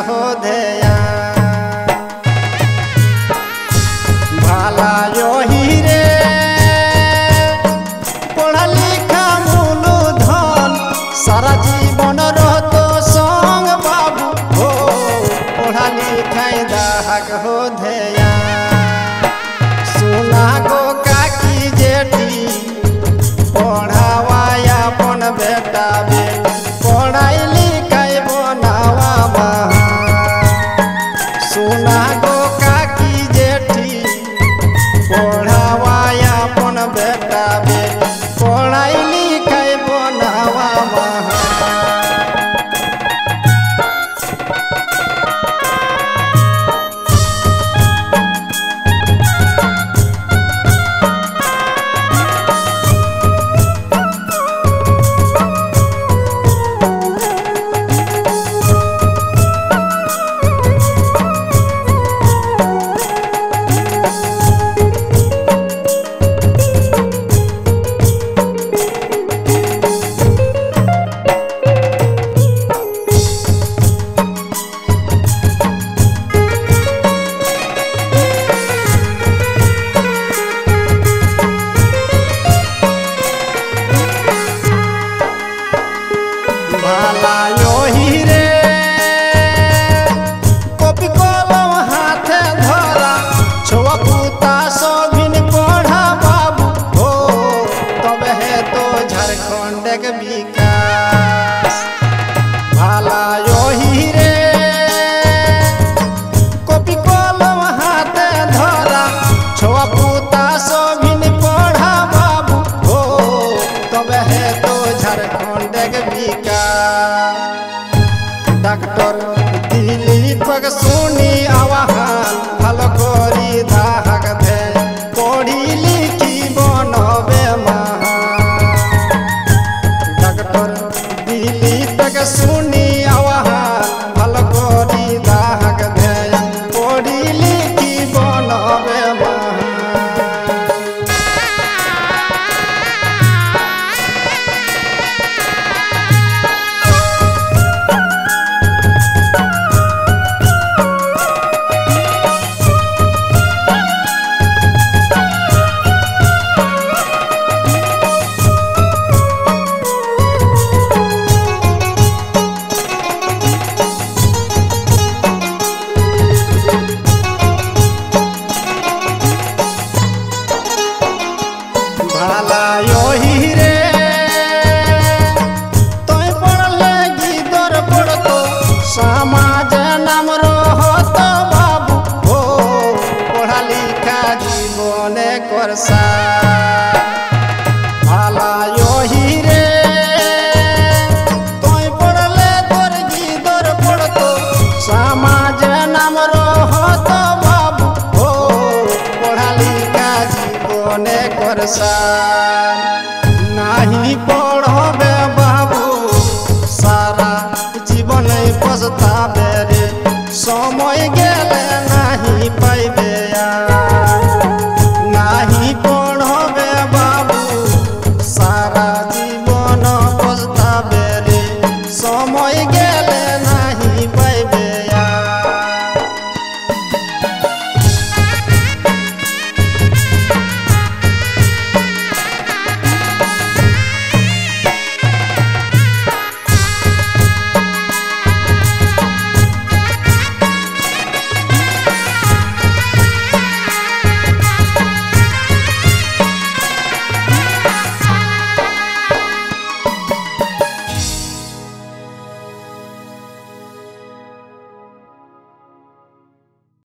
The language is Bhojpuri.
हो ध्यान भाला यही रे पढ़ा लिखा मूलधन सारा जीवन रहतो संग बाबू हो पढ़ा लिखा दाहक हो ध्यान सुना गो काकी जेठी पढ़ावा अपन बेटा बेटी पढ़ाई लिखाई बनावा सुना गो काकी जेठी पढ़ावा अपन बेटा बेटी पढ़ाई लिखाई बनावा भाला यही रे कॉपी कलम हाथे धरा छुआ पुता सभिन पढ़ा बाबू हो तब है तो झारखंड के विकास भाला यही रे कॉपी कलम हाथे धरा छुआ पुता सभिन पढ़ा बाबू हो तब है तो झारखंड के विकास डॉक्टर दिलीप सुनी आवाहन भल करी दाहक दे पढ़ी लिखी बनबे महान डॉक्टर दिलीप सुनी आवाहन भल करी दाहक दे पढ़ी लिखी बनबे महान भाला यही रे तोय पढ़ले गीदर पढ़तो समाज नाम रहतो बाबू हो पढ़ा लिखा जीवन करसा भाला यही रे तोय पढ़ले तोर गीदर पढ़तो समाज नाम रहतो बाबू हो पढ़ा लिखा जीवन करसा नहीं पढ़बे बाबू सारा जीवन पछताबे रे समय गेले नहीं पाइबे